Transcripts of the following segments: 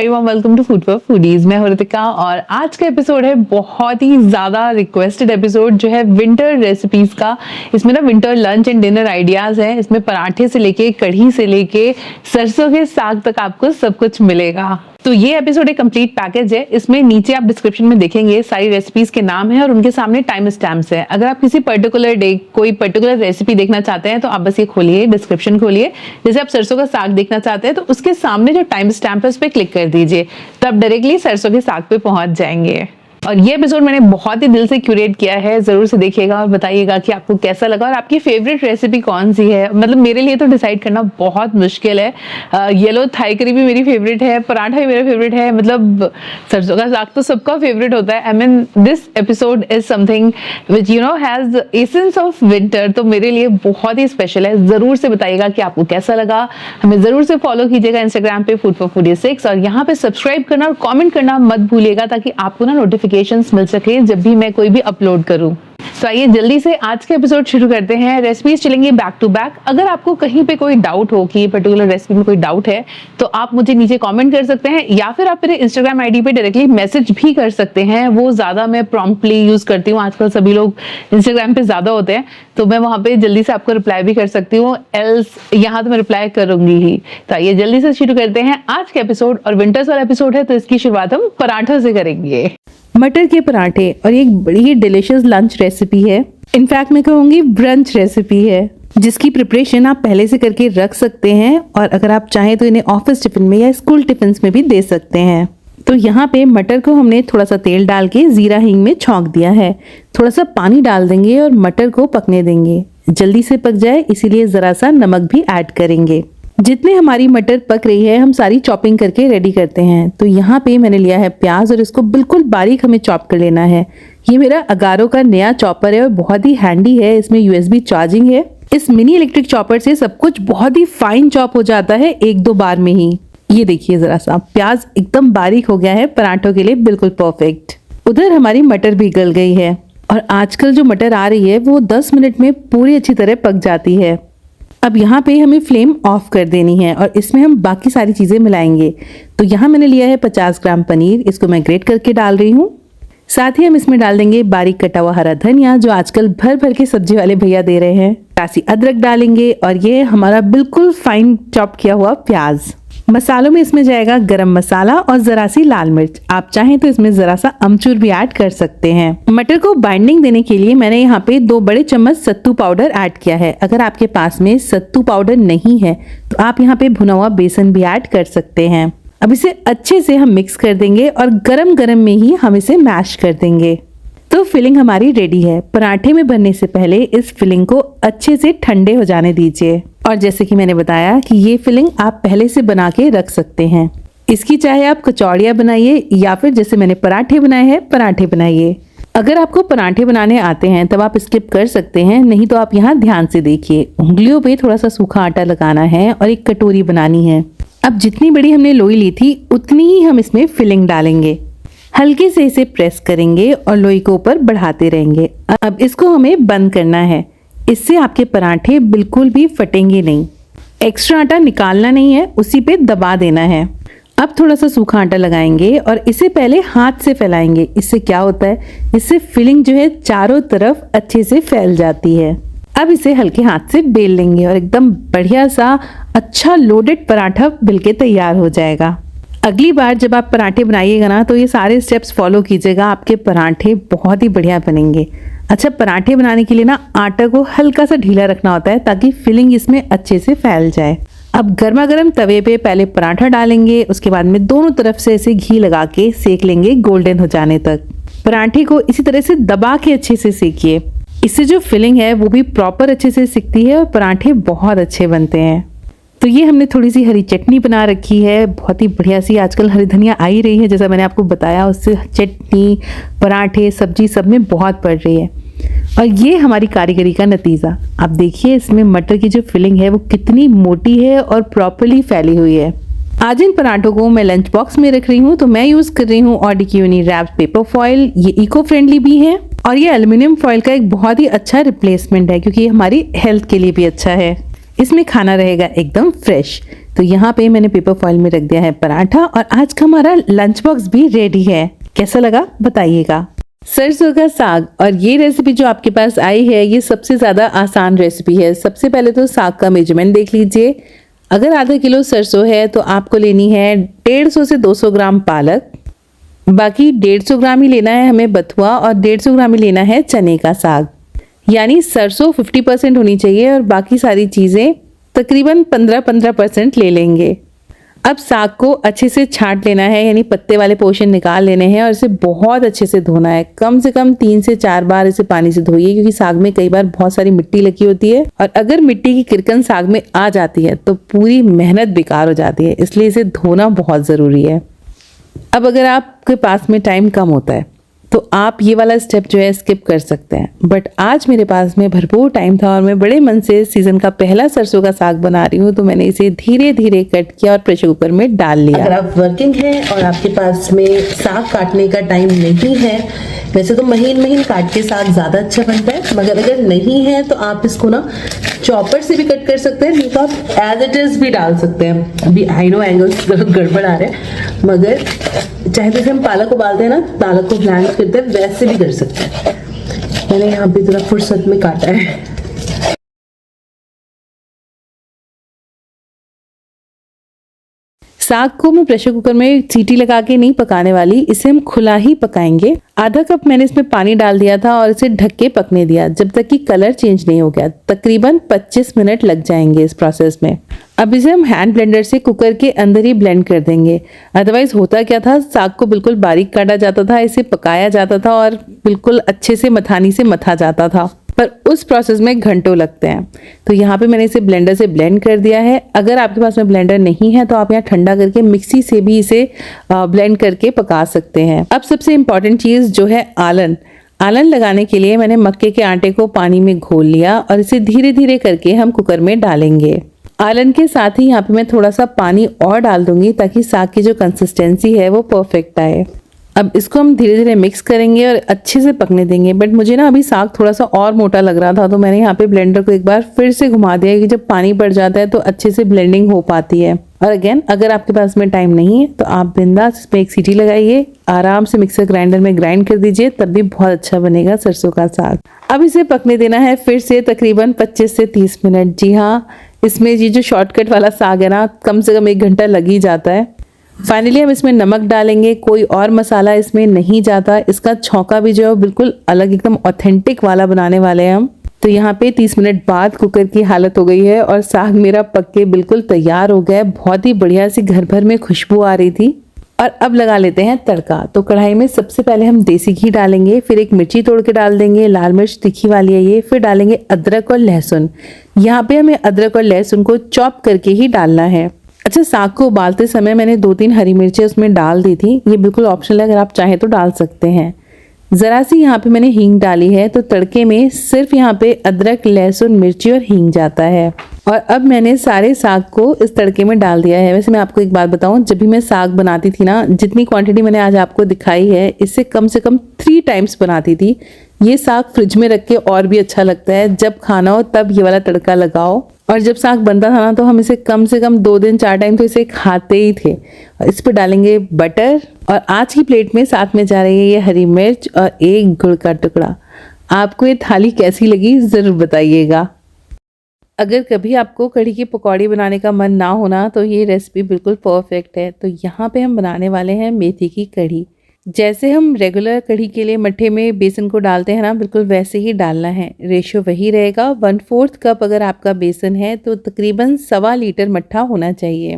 Warm welcome to food for foodies. मैं हूं ऋतिका और आज का एपिसोड है बहुत ही ज्यादा रिक्वेस्टेड एपिसोड जो है विंटर रेसिपीज का। इसमें ना winter lunch and dinner ideas हैं। इसमें पराठे से लेके कढ़ी से लेके सरसों के साग तक आपको सब कुछ मिलेगा। तो ये एपिसोड एक कंप्लीट पैकेज है। इसमें नीचे आप डिस्क्रिप्शन में देखेंगे सारी रेसिपीज के नाम है और उनके सामने टाइम स्टैम्प्स है। अगर आप किसी पर्टिकुलर डे कोई पर्टिकुलर रेसिपी देखना चाहते हैं तो आप बस ये खोलिए, डिस्क्रिप्शन खोलिए। जैसे आप सरसों का साग देखना चाहते हैं तो उसके सामने जो टाइम स्टैम्प है उस पर क्लिक कर दीजिए, तो आप डायरेक्टली सरसों के साग पे पहुंच जाएंगे। और ये एपिसोड मैंने बहुत ही दिल से क्यूरेट किया है। जरूर से देखिएगा और बताइएगा कि आपको कैसा लगा और आपकी फेवरेट रेसिपी कौन सी है। मतलब मेरे लिए तो डिसाइड करना बहुत मुश्किल है। येलो थाई करी भी मेरी फेवरेट है, पराठा भी मेरा फेवरेट है, मतलब सरसों का साग तो सबका फेवरेट होता है। I mean this episode is something which you know has essence of winter, तो मेरे लिए बहुत ही स्पेशल है। जरूर से बताइएगा कि आपको कैसा लगा। हमें जरूर से फॉलो कीजिएगा इंस्टाग्राम पे फूड फॉर फूडी 6 और यहाँ पे सब्सक्राइब करना और कॉमेंट करना मत भूलिएगा ताकि आपको ना नोटिफिकेशन मिल सके जब भी मैं कोई भी अपलोड करूं। तो आइए जल्दी से आज के एपिसोड शुरू करते हैं। रेसिपीज चलेंगे बैक टू बैक। अगर आपको कहीं पे कोई डाउट हो कि पर्टिकुलर रेसिपी में कोई डाउट है तो आप मुझे नीचे कमेंट कर सकते हैं या फिर आप मेरे इंस्टाग्राम आईडी पे डायरेक्टली मैसेज भी कर सकते हैं। वो ज्यादा मैं प्रॉम्प्टली यूज करती हूँ। आजकल सभी लोग इंस्टाग्राम पे ज्यादा होते हैं तो मैं वहां पे जल्दी से आपको रिप्लाई भी कर सकती हूँ, एल्स यहाँ तो मैं रिप्लाई करूंगी ही। तो आइए जल्दी से शुरू करते हैं आज के एपिसोड। और विंटर्स वाला एपिसोड है तो इसकी शुरुआत हम पराठों से करेंगे। मटर के पराठे और ये एक बड़ी ही डिलीशियस लंच रेसिपी है। इनफैक्ट मैं कहूँगी ब्रंच रेसिपी है जिसकी प्रिपरेशन आप पहले से करके रख सकते हैं और अगर आप चाहें तो इन्हें ऑफिस टिफिन में या स्कूल टिफिन में भी दे सकते हैं। तो यहाँ पे मटर को हमने थोड़ा सा तेल डाल के जीरा हींग में छौंक दिया है। थोड़ा सा पानी डाल देंगे और मटर को पकने देंगे, जल्दी से पक जाए इसीलिए जरा सा नमक भी ऐड करेंगे। जितने हमारी मटर पक रही है हम सारी चॉपिंग करके रेडी करते हैं। तो यहाँ पे मैंने लिया है प्याज और इसको बिल्कुल बारीक हमें चॉप कर लेना है। ये मेरा अगारो का नया चॉपर है और बहुत ही हैंडी है। इसमें यूएसबी चार्जिंग है। इस मिनी इलेक्ट्रिक चॉपर से सब कुछ बहुत ही फाइन चॉप हो जाता है एक दो बार में ही। ये देखिए जरा सा प्याज एकदम बारीक हो गया है, पराठों के लिए बिल्कुल परफेक्ट। उधर हमारी मटर भी गल गई है और आजकल जो मटर आ रही है वो 10 मिनट में पूरी अच्छी तरह पक जाती है। अब यहाँ पे हमें फ्लेम ऑफ कर देनी है और इसमें हम बाकी सारी चीजें मिलाएंगे। तो यहाँ मैंने लिया है 50 ग्राम पनीर, इसको मैं ग्रेट करके डाल रही हूँ। साथ ही हम इसमें डाल देंगे बारीक कटा हुआ हरा धनिया जो आजकल भर भर के सब्जी वाले भैया दे रहे हैं। तासी अदरक डालेंगे और ये हमारा बिल्कुल फाइन चॉप किया हुआ प्याज। मसालों में इसमें जाएगा गरम मसाला और जरा सी लाल मिर्च। आप चाहें तो इसमें जरा सा अमचूर भी ऐड कर सकते हैं। मटर को बाइंडिंग देने के लिए मैंने यहाँ पे 2 बड़े चम्मच सत्तू पाउडर ऐड किया है। अगर आपके पास में सत्तू पाउडर नहीं है तो आप यहाँ पे भुना हुआ बेसन भी ऐड कर सकते हैं। अब इसे अच्छे से हम मिक्स कर देंगे और गरम गरम में ही हम इसे मैश कर देंगे। तो फिलिंग हमारी रेडी है। पराठे में भरने से पहले इस फिलिंग को अच्छे से ठंडे हो जाने दीजिए। और जैसे कि मैंने बताया कि ये फिलिंग आप पहले से बना के रख सकते हैं। इसकी चाहे आप कचौड़ियाँ बनाइए या फिर जैसे मैंने पराठे बनाए हैं पराठे बनाइए। अगर आपको पराठे बनाने आते हैं तब आप स्किप कर सकते हैं, नहीं तो आप यहाँ ध्यान से देखिए। उंगलियों पे थोड़ा सा सूखा आटा लगाना है और एक कटोरी बनानी है। अब जितनी बड़ी हमने लोई ली थी उतनी ही हम इसमें फिलिंग डालेंगे। हल्के से इसे प्रेस करेंगे और लोई को ऊपर बढ़ाते रहेंगे। अब इसको हमें बंद करना है, इससे आपके पराठे बिल्कुल भी फटेंगे नहीं। एक्स्ट्रा आटा निकालना नहीं है, उसी पे दबा देना है। अब थोड़ा सा सूखा आटा लगाएंगे और इसे पहले हाथ से फैलाएंगे। इससे क्या होता है, इससे फिलिंग जो है चारों तरफ अच्छे से फैल जाती है। अब इसे हल्के हाथ से बेल लेंगे और एकदम बढ़िया सा अच्छा लोडेड पराठा बिल्कुल तैयार हो जाएगा। अगली बार जब आप पराठे बनाइएगा ना तो ये सारे स्टेप्स फॉलो कीजिएगा, आपके पराठे बहुत ही बढ़िया बनेंगे। अच्छा, पराठे बनाने के लिए ना आटा को हल्का सा ढीला रखना होता है ताकि फिलिंग इसमें अच्छे से फैल जाए। अब गर्मा गर्म तवे पे पहले पराठा डालेंगे, उसके बाद में दोनों तरफ से ऐसे घी लगा के सेक लेंगे गोल्डन हो जाने तक। पराठे को इसी तरह से दबा के अच्छे से सेकिए। इससे जो फिलिंग है वो भी प्रॉपर अच्छे से सिकती है और पराठे बहुत अच्छे बनते हैं। तो ये हमने थोड़ी सी हरी चटनी बना रखी है, बहुत ही बढ़िया सी। आजकल हरी धनिया आ ही रही है, जैसा मैंने आपको बताया, उससे चटनी पराठे सब्जी सब में बहुत पड़ रही है। और ये हमारी कारीगरी का नतीजा। आप देखिए इसमें मटर की जो फिलिंग है वो कितनी मोटी है और प्रॉपरली फैली हुई है। आज इन पराठों को मैं लंच बॉक्स में रख रही हूँ तो मैं यूज कर रही हूँ ऑडी की यूनी रैप्ड पेपर फॉइल। ये इको फ्रेंडली भी है और ये एल्युमिनियम फॉइल का एक बहुत ही अच्छा रिप्लेसमेंट है क्योंकि ये हमारी हेल्थ के लिए भी अच्छा है। इसमें खाना रहेगा एकदम फ्रेश। तो यहाँ पे मैंने पेपर फॉइल में रख दिया है पराठा और आज का हमारा लंच बॉक्स भी रेडी है। कैसा लगा बताइएगा। सरसों का साग, और ये रेसिपी जो आपके पास आई है ये सबसे ज़्यादा आसान रेसिपी है। सबसे पहले तो साग का मेजरमेंट देख लीजिए। अगर आधा किलो सरसों है तो आपको लेनी है 150 से 200 ग्राम पालक, बाकी 150 ग्राम ही लेना है हमें बथुआ और 150 ग्राम ही लेना है चने का साग। यानी सरसों 50% होनी चाहिए और बाकी सारी चीज़ें तकरीबन 15-15% ले लेंगे। अब साग को अच्छे से छांट लेना है, यानी पत्ते वाले पोर्शन निकाल लेने हैं और इसे बहुत अच्छे से धोना है। कम से कम 3 से 4 बार इसे पानी से धोइए, क्योंकि साग में कई बार बहुत सारी मिट्टी लगी होती है और अगर मिट्टी की किरकन साग में आ जाती है तो पूरी मेहनत बेकार हो जाती है, इसलिए इसे धोना बहुत ज़रूरी है। अब अगर आपके पास में टाइम कम होता है तो आप ये वाला स्टेप जो है स्किप कर सकते हैं, बट आज मेरे पास में भरपूर टाइम था और मैं बड़े मन से सीजन का पहला सरसों का साग बना रही हूँ, तो मैंने इसे धीरे धीरे कट किया और प्रेशर कुकर में डाल लिया। अगर आप वर्किंग हैं और आपके पास में साग काटने का टाइम नहीं है, वैसे तो महीन महीन काट के साग ज़्यादा अच्छा बनता है, मगर अगर नहीं है तो आप इसको ना चॉपर से भी कट कर सकते हैं, नहीं तो आप एज इट इज़ भी डाल सकते हैं। अभी आई नो एंगल्स गड़बड़ आ रहे हैं, मगर चाहे तो जैसे हम पालक उबालते हैं ना, पालक को ब्लैंच करते हैं, वैसे भी कर सकते हैं। मैंने यहाँ पे थोड़ा फुर्सत में काटा है। साग को मैं प्रेशर कुकर में सीटी लगा के नहीं पकाने वाली, इसे हम खुला ही पकाएंगे। आधा कप मैंने इसमें पानी डाल दिया था और इसे ढक के पकने दिया जब तक कि कलर चेंज नहीं हो गया। तकरीबन 25 मिनट लग जाएंगे इस प्रोसेस में। अब इसे हम हैंड ब्लेंडर से कुकर के अंदर ही ब्लेंड कर देंगे। अदरवाइज होता क्या था, साग को बिल्कुल बारीक काटा जाता था, इसे पकाया जाता था और बिल्कुल अच्छे से मथानी से मथा जाता था, पर उस प्रोसेस में घंटों लगते हैं। तो यहाँ पे मैंने इसे ब्लेंडर से ब्लेंड कर दिया है। अगर आपके पास में ब्लेंडर नहीं है तो आप यहाँ ठंडा करके मिक्सी से भी इसे ब्लेंड करके पका सकते हैं। अब सबसे इम्पॉर्टेंट चीज़ जो है आलन। आलन लगाने के लिए मैंने मक्के के आटे को पानी में घोल लिया और इसे धीरे धीरे करके हम कुकर में डालेंगे। आलन के साथ ही यहाँ पे मैं थोड़ा सा पानी और डाल दूंगी ताकि साग की जो कंसिस्टेंसी है वो परफेक्ट आए। अब इसको हम धीरे धीरे मिक्स करेंगे और अच्छे से पकने देंगे। बट मुझे ना अभी साग थोड़ा सा और मोटा लग रहा था, तो मैंने यहाँ पे ब्लेंडर को एक बार फिर से घुमा दिया कि जब पानी पड़ जाता है तो अच्छे से ब्लेंडिंग हो पाती है। और अगेन, अगर आपके पास में टाइम नहीं है तो आप बिंदास इसमें एक सीटी लगाइए, आराम से मिक्सर ग्राइंडर में ग्राइंड कर दीजिए, तब भी बहुत अच्छा बनेगा सरसों का साग। अब इसे पकने देना है फिर से तकरीबन 25 से 30 मिनट। जी हाँ, इसमें ये जो शॉर्टकट वाला साग है ना, कम से कम 1 घंटा लग ही जाता है। फाइनली हम इसमें नमक डालेंगे, कोई और मसाला इसमें नहीं जाता। इसका छौंका भी जो है बिल्कुल अलग, एकदम ऑथेंटिक वाला बनाने वाले हैं हम। तो यहाँ पे 30 मिनट बाद कुकर की हालत हो गई है और साग मेरा पक के बिल्कुल तैयार हो गया है। बहुत ही बढ़िया सी घर भर में खुशबू आ रही थी। और अब लगा लेते हैं तड़का। तो कढ़ाई में सबसे पहले हम देसी घी डालेंगे, फिर एक मिर्ची तोड़ के डाल देंगे, लाल मिर्च तीखी वाली है ये, फिर डालेंगे अदरक और लहसुन। यहाँ पे हमें अदरक और लहसुन को चॉप करके ही डालना है। अच्छा, साग को उबालते समय मैंने 2-3 हरी मिर्चें उसमें डाल दी थी, ये बिल्कुल ऑप्शनल है, अगर आप चाहें तो डाल सकते हैं। ज़रा सी यहाँ पे मैंने हींग डाली है, तो तड़के में सिर्फ यहाँ पे अदरक, लहसुन, मिर्ची और हींग जाता है। और अब मैंने सारे साग को इस तड़के में डाल दिया है। वैसे मैं आपको एक बात बताऊं, जब भी मैं साग बनाती थी ना, जितनी क्वांटिटी मैंने आज आपको दिखाई है, इससे कम से कम 3 टाइम्स बनाती थी। ये साग फ्रिज में रख के और भी अच्छा लगता है। जब खाना हो तब ये वाला तड़का लगाओ। और जब साग बनता था ना, तो हम इसे कम से कम 2 दिन 4 टाइम तो इसे खाते ही थे। और इस पर डालेंगे बटर, और आज की प्लेट में साथ में जा रही है ये हरी मिर्च और एक गुड़ का टुकड़ा। आपको ये थाली कैसी लगी ज़रूर बताइएगा। अगर कभी आपको कढ़ी की पकौड़ी बनाने का मन ना होना तो ये रेसिपी बिल्कुल परफेक्ट है। तो यहाँ पे हम बनाने वाले हैं मेथी की कढ़ी। जैसे हम रेगुलर कढ़ी के लिए मट्ठे में बेसन को डालते हैं ना, बिल्कुल वैसे ही डालना है। रेशियो वही रहेगा, 1/4 कप अगर आपका बेसन है तो तकरीबन 1.25 लीटर मट्ठा होना चाहिए,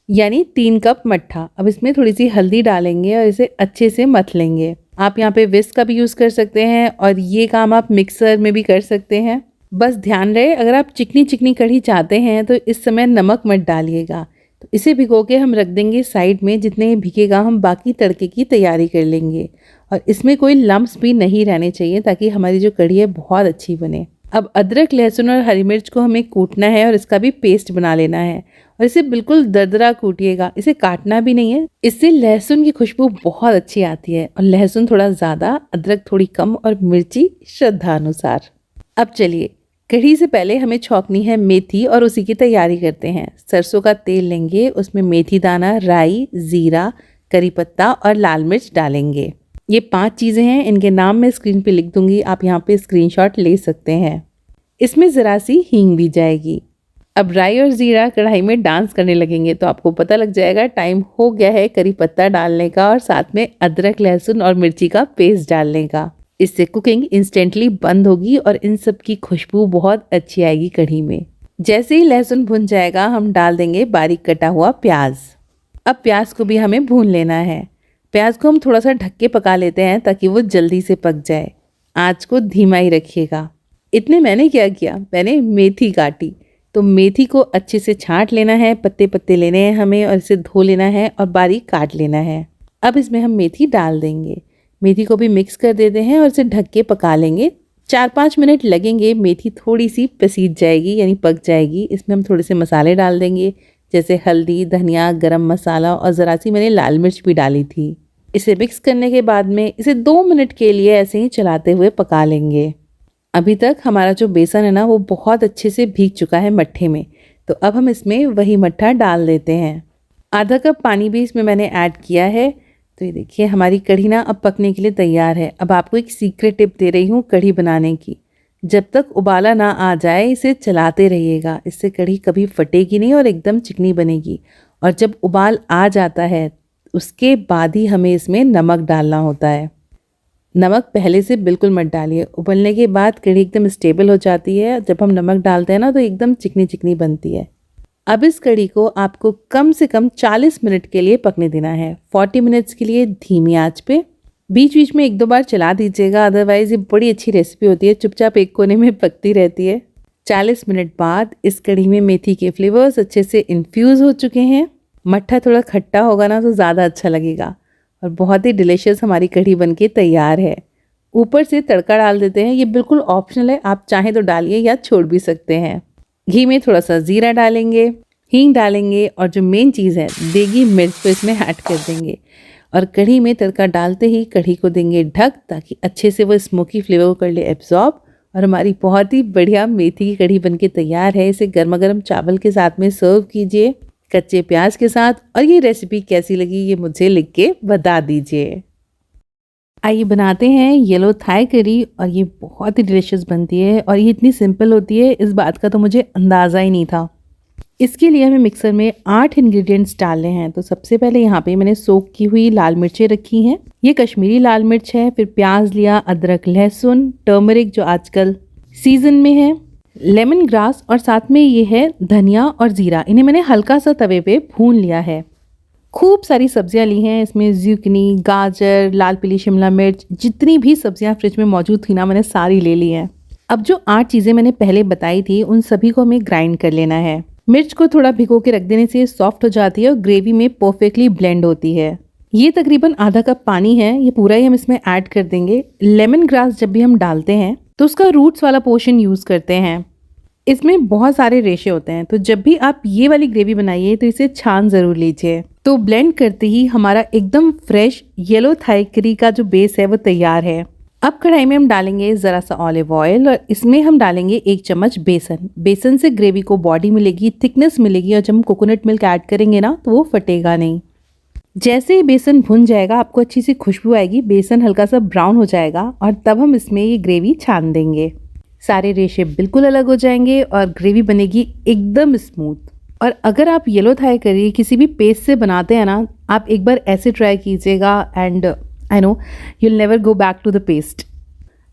यानी 3 कप मट्ठा। अब इसमें थोड़ी सी हल्दी डालेंगे और इसे अच्छे से मथ लेंगे। आप यहाँ पे विस्क का भी यूज़ कर सकते हैं और ये काम आप मिक्सर में भी कर सकते हैं। बस ध्यान रहे, अगर आप चिकनी चिकनी कढ़ी चाहते हैं तो इस समय नमक मत डालिएगा। तो इसे भिगो के हम रख देंगे साइड में। जितने भिगेगा हम बाकी तड़के की तैयारी कर लेंगे। और इसमें कोई लम्प्स भी नहीं रहने चाहिए, ताकि हमारी जो कढ़ी है बहुत अच्छी बने। अब अदरक, लहसुन और हरी मिर्च को हमें कूटना है और इसका भी पेस्ट बना लेना है। और इसे बिल्कुल दरदरा कूटिएगा, इसे काटना भी नहीं है। इससे लहसुन की खुशबू बहुत अच्छी आती है। और लहसुन थोड़ा ज़्यादा, अदरक थोड़ी कम और मिर्ची श्रद्धा अनुसार। अब चलिए कढ़ी से पहले हमें छौंकनी है मेथी और उसी की तैयारी करते हैं। सरसों का तेल लेंगे, उसमें मेथी दाना, राई, जीरा, करी पत्ता और लाल मिर्च डालेंगे। ये 5 चीज़ें हैं, इनके नाम मैं स्क्रीन पे लिख दूंगी, आप यहाँ पे स्क्रीनशॉट ले सकते हैं। इसमें ज़रा सी हींग भी जाएगी। अब राई और जीरा कढ़ाई में डांस करने लगेंगे तो आपको पता लग जाएगा टाइम हो गया है करी पत्ता डालने का और साथ में अदरक, लहसुन और मिर्ची का पेस्ट डालने का। इससे कुकिंग इंस्टेंटली बंद होगी और इन सब की खुशबू बहुत अच्छी आएगी कढ़ी में। जैसे ही लहसुन भुन जाएगा हम डाल देंगे बारीक कटा हुआ प्याज। अब प्याज को भी हमें भून लेना है। प्याज को हम थोड़ा सा ढक के पका लेते हैं ताकि वो जल्दी से पक जाए। आँच को धीमा ही रखिएगा। इतने मैंने क्या किया, मैंने मेथी काटी, तो मेथी को अच्छे से छांट लेना है, पत्ते पत्ते लेने हैं हमें और इसे धो लेना है और बारीक काट लेना है। अब इसमें हम मेथी डाल देंगे। मेथी को भी मिक्स कर देते हैं और इसे ढक के पका लेंगे। 4-5 मिनट लगेंगे, मेथी थोड़ी सी पसीज जाएगी यानी पक जाएगी। इसमें हम थोड़े से मसाले डाल देंगे जैसे हल्दी, धनिया, गरम मसाला और ज़रा सी मैंने लाल मिर्च भी डाली थी। इसे मिक्स करने के बाद में इसे 2 मिनट के लिए ऐसे ही चलाते हुए पका लेंगे। अभी तक हमारा जो बेसन है ना वो बहुत अच्छे से भीग चुका है मट्ठे में, तो अब हम इसमें वही मट्ठा डाल देते हैं। आधा कप पानी भी इसमें मैंने ऐड किया है। तो ये देखिए हमारी कढ़ी ना अब पकने के लिए तैयार है। अब आपको एक सीक्रेट टिप दे रही हूँ कढ़ी बनाने की। जब तक उबाला ना आ जाए इसे चलाते रहिएगा, इससे कढ़ी कभी फटेगी नहीं और एकदम चिकनी बनेगी। और जब उबाल आ जाता है उसके बाद ही हमें इसमें नमक डालना होता है। नमक पहले से बिल्कुल मत डालिए। उबलने के बाद कढ़ी एकदम स्टेबल हो जाती है। जब हम नमक डालते हैं ना तो एकदम चिकनी चिकनी बनती है। अब इस कढ़ी को आपको कम से कम 40 मिनट के लिए पकने देना है। 40 मिनट्स के लिए धीमी आंच पे। बीच बीच में 1-2 बार चला दीजिएगा, अदरवाइज ये बड़ी अच्छी रेसिपी होती है, चुपचाप एक कोने में पकती रहती है। 40 मिनट बाद इस कढ़ी में मेथी के फ्लेवर्स अच्छे से इन्फ्यूज़ हो चुके हैं। मट्ठा थोड़ा खट्टा होगा ना तो ज़्यादा अच्छा लगेगा और बहुत ही डिलीशियस हमारी कढ़ी बनके तैयार है। ऊपर से तड़का डाल देते हैं, ये बिल्कुल ऑप्शनल है, आप चाहें तो डालिए या छोड़ भी सकते हैं। घी में थोड़ा सा जीरा डालेंगे, हींग डालेंगे और जो मेन चीज़ है देगी मिर्च को इसमें ऐड कर देंगे। और कढ़ी में तड़का डालते ही कढ़ी को देंगे ढक ताकि अच्छे से वो स्मोकी फ्लेवर को कर ले एब्जॉर्ब। और हमारी बहुत ही बढ़िया मेथी की कढ़ी बनके तैयार है। इसे गर्मा गर्म चावल के साथ में सर्व कीजिए, कच्चे प्याज के साथ। और ये रेसिपी कैसी लगी ये मुझे लिख के बता दीजिए। आइए बनाते हैं येलो थाई करी और ये बहुत ही डिलीशियस बनती है और ये इतनी सिंपल होती है इस बात का तो मुझे अंदाज़ा ही नहीं था। इसके लिए हमें मिक्सर में 8 इंग्रेडिएंट्स डालने हैं। तो सबसे पहले यहाँ पे मैंने सोक की हुई लाल मिर्चें रखी हैं, ये कश्मीरी लाल मिर्च है। फिर प्याज लिया, अदरक, लहसुन, टर्मरिक जो आजकल सीजन में है, लेमन ग्रास और साथ में ये है धनिया और जीरा। इन्हें मैंने हल्का सा तवे पे भून लिया है। खूब सारी सब्जियां ली हैं इसमें, ज़ुकीनी, गाजर, लाल पीली शिमला मिर्च, जितनी भी सब्जियां फ्रिज में मौजूद थी ना मैंने सारी ले ली हैं। अब जो 8 चीज़ें मैंने पहले बताई थी उन सभी को हमें ग्राइंड कर लेना है। मिर्च को थोड़ा भिगो के रख देने से सॉफ्ट हो जाती है और ग्रेवी में परफेक्टली ब्लेंड होती है। ये तकरीबन आधा कप पानी है, ये पूरा ही हम इसमें ऐड कर देंगे। लेमन ग्रास जब भी हम डालते हैं तो उसका रूट्स वाला पोर्शन यूज़ करते हैं। इसमें बहुत सारे रेशे होते हैं, तो जब भी आप ये वाली ग्रेवी बनाइए तो इसे छान ज़रूर लीजिए। तो ब्लेंड करते ही हमारा एकदम फ्रेश येलो थाई करी का जो बेस है वो तैयार है। अब कढ़ाई में हम डालेंगे ज़रा सा ऑलिव ऑयल और इसमें हम डालेंगे 1 चम्मच बेसन। बेसन से ग्रेवी को बॉडी मिलेगी, थिकनेस मिलेगी और जब हम कोकोनट मिल्क ऐड करेंगे ना तो वो फटेगा नहीं। जैसे ही बेसन भुन जाएगा आपको अच्छी सी खुशबू आएगी, बेसन हल्का सा ब्राउन हो जाएगा और तब हम इसमें ये ग्रेवी छान देंगे। सारे रेशे बिल्कुल अलग हो जाएंगे और ग्रेवी बनेगी एकदम स्मूथ। और अगर आप येलो थाई करी किसी भी पेस्ट से बनाते हैं ना, आप एक बार ऐसे ट्राई कीजिएगा and I know you'll never go back to the paste।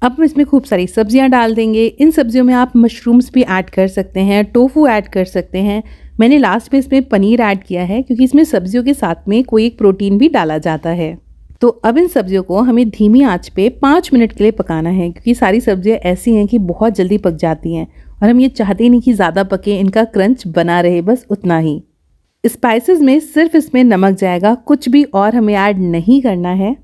अब हम इसमें खूब सारी सब्जियां डाल देंगे। इन सब्जियों में आप मशरूम्स भी ऐड कर सकते हैं, टोफू ऐड कर सकते हैं। मैंने लास्ट में इसमें पनीर ऐड किया है क्योंकि इसमें सब्जियों के साथ में कोई एक प्रोटीन भी डाला जाता है। तो अब इन सब्जियों को हमें धीमी आंच पे 5 मिनट के लिए पकाना है क्योंकि सारी सब्जियां ऐसी हैं कि बहुत जल्दी पक जाती हैं और हम ये चाहते नहीं कि ज़्यादा पके, इनका क्रंच बना रहे, बस उतना ही। स्पाइसेस में सिर्फ इसमें नमक जाएगा, कुछ भी और हमें ऐड नहीं करना है।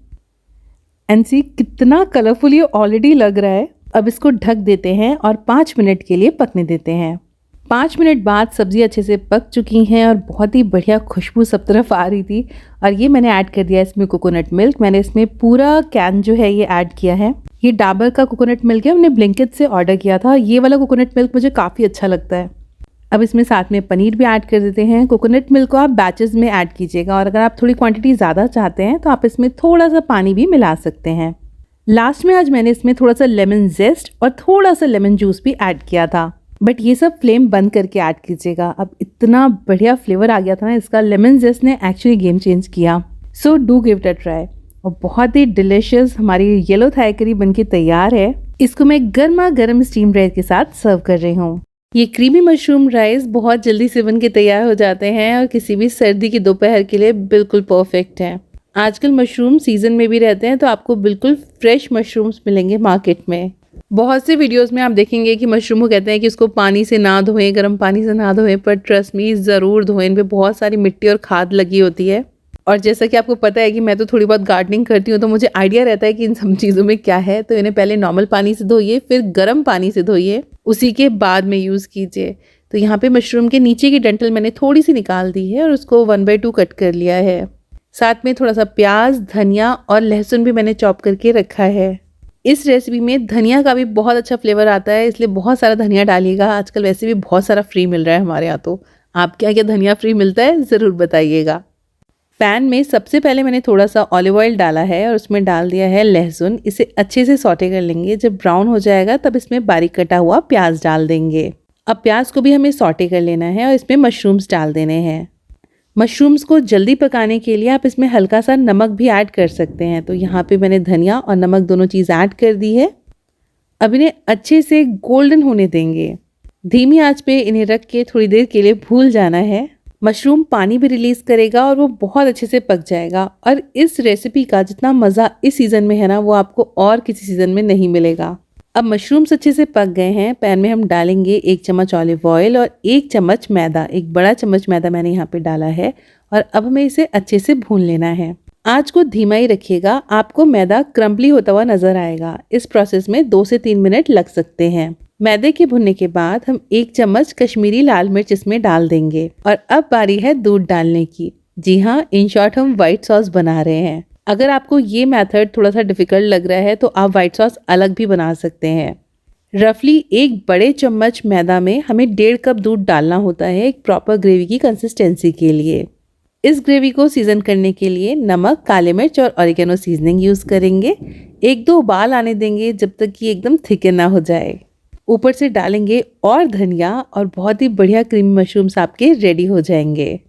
एंड सी कितना कलरफुल ये ऑलरेडी लग रहा है। अब इसको ढक देते हैं और 5 मिनट के लिए पकने देते हैं। 5 मिनट बाद सब्ज़ी अच्छे से पक चुकी हैं और बहुत ही बढ़िया खुशबू सब तरफ आ रही थी। और ये मैंने ऐड कर दिया इसमें कोकोनट मिल्क। मैंने इसमें पूरा कैन जो है ये ऐड किया है। ये डाबर का कोकोनट मिल्क है, हमने ब्लिंकिट से ऑर्डर किया था। ये वाला कोकोनट मिल्क मुझे काफ़ी अच्छा लगता है। अब इसमें साथ में पनीर भी ऐड कर देते हैं। कोकोनट मिल्क को आप बैचेस में ऐड कीजिएगा और अगर आप थोड़ी क्वांटिटी ज़्यादा चाहते हैं तो आप इसमें थोड़ा सा पानी भी मिला सकते हैं। लास्ट में आज मैंने इसमें थोड़ा सा लेमन जेस्ट और थोड़ा सा लेमन जूस भी ऐड किया था, बट ये सब फ्लेम बंद करके ऐड कीजिएगा। अब इतना बढ़िया फ्लेवर आ गया था ना इसका, लेमन जेस्ट ने एक्चुअली गेम चेंज किया। So do give it a try. और बहुत ही डिलिशियस हमारी येलो थाई करी बनके तैयार है। इसको मैं गर्मा गर्म स्टीम राइस के साथ सर्व कर रही हूँ। ये क्रीमी मशरूम राइस बहुत जल्दी से बन के तैयार हो जाते हैं और किसी भी सर्दी की दोपहर के लिए बिल्कुल परफेक्ट है। आजकल मशरूम सीजन में भी रहते हैं तो आपको बिल्कुल फ्रेश मशरूम्स मिलेंगे मार्केट में। बहुत से वीडियोस में आप देखेंगे कि मशरूम को कहते हैं कि उसको पानी से ना धोएं, गर्म पानी से ना धोएं, पर ट्रस्ट मी ज़रूर धोएं। इन पे बहुत सारी मिट्टी और खाद लगी होती है। और जैसा कि आपको पता है कि मैं तो थोड़ी बहुत गार्डनिंग करती हूँ तो मुझे आइडिया रहता है कि इन सब चीज़ों में क्या है। तो इन्हें पहले नॉर्मल पानी से धोइए, फिर गर्म पानी से धोइए, उसी के बाद में यूज़ कीजिए। तो यहाँ पे मशरूम के नीचे की डंठल मैंने थोड़ी सी निकाल दी है और उसको 1/2 कट कर लिया है। साथ में थोड़ा सा प्याज, धनिया और लहसुन भी मैंने चॉप करके रखा है। इस रेसिपी में धनिया का भी बहुत अच्छा फ्लेवर आता है, इसलिए बहुत सारा धनिया डालिएगा। आजकल वैसे भी बहुत सारा फ्री मिल रहा है हमारे यहाँ, तो आपके यहाँ क्या धनिया फ्री मिलता है ज़रूर बताइएगा। पैन में सबसे पहले मैंने थोड़ा सा ऑलिव ऑयल डाला है और उसमें डाल दिया है लहसुन। इसे अच्छे से सौटे कर लेंगे। जब ब्राउन हो जाएगा तब इसमें बारीक कटा हुआ प्याज डाल देंगे। अब प्याज को भी हमें सौटे कर लेना है और इसमें मशरूम्स डाल देने हैं। मशरूम्स को जल्दी पकाने के लिए आप इसमें हल्का सा नमक भी ऐड कर सकते हैं। तो यहाँ पे मैंने धनिया और नमक दोनों चीज़ ऐड कर दी है। अब इन्हें अच्छे से गोल्डन होने देंगे। धीमी आंच पे इन्हें रख के थोड़ी देर के लिए भून जाना है। मशरूम पानी भी रिलीज करेगा और वो बहुत अच्छे से पक जाएगा। और इस रेसिपी का जितना मज़ा इस सीज़न में है ना, वो आपको और किसी सीज़न में नहीं मिलेगा। अब मशरूम्स अच्छे से पक गए हैं। पैन में हम डालेंगे 1 चम्मच ऑलिव ऑयल और 1 चम्मच मैदा। एक बड़ा चम्मच मैदा मैंने यहाँ पे डाला है और अब हमें इसे अच्छे से भून लेना है। आंच को धीमा ही रखिएगा। आपको मैदा क्रम्बली होता हुआ नजर आएगा। इस प्रोसेस में 2 से 3 मिनट लग सकते हैं। मैदे के भुनने के बाद हम 1 चम्मच कश्मीरी लाल मिर्च इसमें डाल देंगे। और अब बारी है दूध डालने की। जी हाँ, इन शॉर्ट हम व्हाइट सॉस बना रहे हैं। अगर आपको ये मेथड थोड़ा सा डिफिकल्ट लग रहा है तो आप व्हाइट सॉस अलग भी बना सकते हैं। रफली 1 बड़े चम्मच मैदा में हमें 1.5 कप दूध डालना होता है एक प्रॉपर ग्रेवी की कंसिस्टेंसी के लिए। इस ग्रेवी को सीजन करने के लिए नमक, काले मिर्च और ऑरिगेनो सीजनिंग यूज़ करेंगे। 1-2 उबाल आने देंगे जब तक कि एकदम थिकन ना हो जाए। ऊपर से डालेंगे और धनिया और बहुत ही बढ़िया क्रीमी मशरूम्स आपके रेडी हो जाएंगे।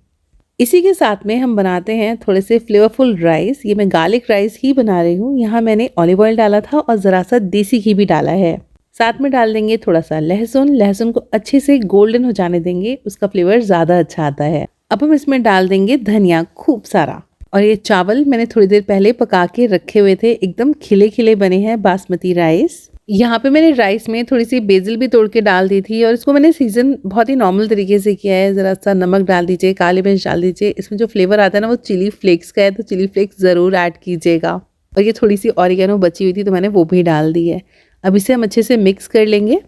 इसी के साथ में हम बनाते हैं थोड़े से फ्लेवरफुल राइस। ये मैं गार्लिक राइस ही बना रही हूँ। यहाँ मैंने ऑलिव ऑयल डाला था और ज़रा सा देसी घी भी डाला है। साथ में डाल देंगे थोड़ा सा लहसुन को अच्छे से गोल्डन हो जाने देंगे, उसका फ्लेवर ज़्यादा अच्छा आता है। अब हम इसमें डाल देंगे धनिया खूब सारा। और ये चावल मैंने थोड़ी देर पहले पका के रखे हुए थे, एकदम खिले खिले बने हैं बासमती राइस। यहाँ पे मैंने राइस में थोड़ी सी बेसिल भी तोड़ के डाल दी थी और इसको मैंने सीजन बहुत ही नॉर्मल तरीके से किया है। ज़रा सा नमक डाल दीजिए, काली मिर्च डाल दीजिए। इसमें जो फ्लेवर आता है ना वो चिली फ्लेक्स का है, तो चिली फ्लेक्स ज़रूर ऐड कीजिएगा। और ये थोड़ी सी ऑरिगेनो बची हुई थी तो मैंने वो भी डाल दी है। अब इसे हम अच्छे से मिक्स कर लेंगे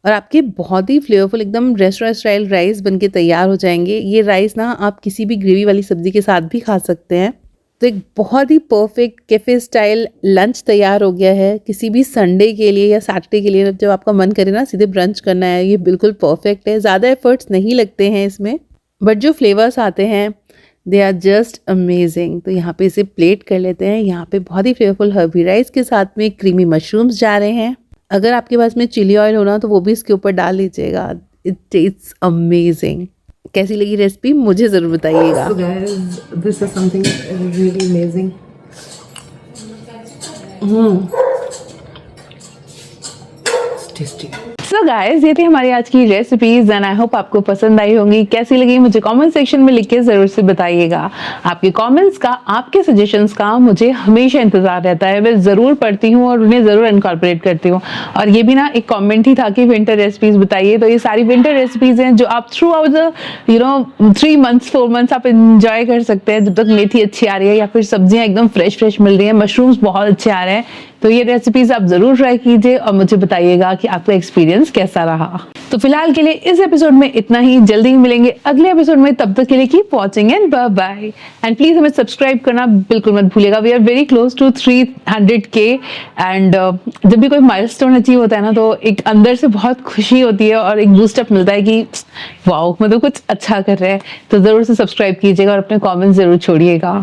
और आपके बहुत ही फ्लेवरफुल एकदम रेस्टोरेंट स्टाइल राइस बनके तैयार हो जाएंगे। ये राइस ना आप किसी भी ग्रेवी वाली सब्जी के साथ भी खा सकते हैं। तो एक बहुत ही परफेक्ट कैफे स्टाइल लंच तैयार हो गया है किसी भी संडे के लिए या सैटरडे के लिए। जब आपका मन करे ना सीधे ब्रंच करना है, ये बिल्कुल परफेक्ट है। ज़्यादा एफर्ट्स नहीं लगते हैं इसमें, बट जो फ्लेवर्स आते हैं दे आर जस्ट अमेजिंग। तो यहाँ पे इसे प्लेट कर लेते हैं। यहाँ पे बहुत ही फ्लेवरफुल हर्बी राइस के साथ में क्रीमी मशरूम्स जा रहे हैं। अगर आपके पास में चिली ऑयल होना तो वो भी इसके ऊपर डाल लीजिएगा। It tests amazing. कैसी लगी रेसिपी मुझे ज़रूर बताइएगा। So guys, this is something really amazing. It's tasty. So guys, ये थी हमारी आज की रेसिपीज एंड आई होप आपको पसंद आई होंगी। कैसी लगी मुझे कमेंट सेक्शन में लिख के जरूर से बताइएगा। आपके कमेंट्स का, आपके सजेशंस का मुझे हमेशा इंतजार रहता है। मैं जरूर पढ़ती हूँ और उन्हें जरूर इनकॉर्पोरेट करती हूँ। और ये भी ना एक कमेंट ही था कि विंटर रेसिपीज बताइए, तो ये सारी विंटर रेसिपीज हैं जो आप through out the 3 months 4 months आप इंजॉय कर सकते हैं जब तक मेथी अच्छी आ रही है या फिर सब्जियां एकदम फ्रेश मिल रही है, मशरूम्स बहुत अच्छे आ रहे हैं। तो ये रेसिपीज आप जरूर ट्राई कीजिए और मुझे बताइएगा कि आपका एक्सपीरियंस एक्सपीरियंस कैसा रहा। तो फिलहाल के लिए इस एपिसोड में इतना ही, जल्दी ही मिलेंगे अगले एपिसोड में, तब तक के लिए keep watching and bye bye. And please हमें सब्सक्राइब करना बिल्कुल मत भूलिएगा। We are very close to 300K and जब भी कोई माइलस्टोन अचीव होता है ना, तो एक अंदर से बहुत खुशी होती है और एक बूस्टअप मिलता है कि वाओ, मतलब कुछ अच्छा कर रहे हैं। तो जरूर से सब्सक्राइब कीजिएगा और अपने कमेंट्स जरूर छोड़िएगा।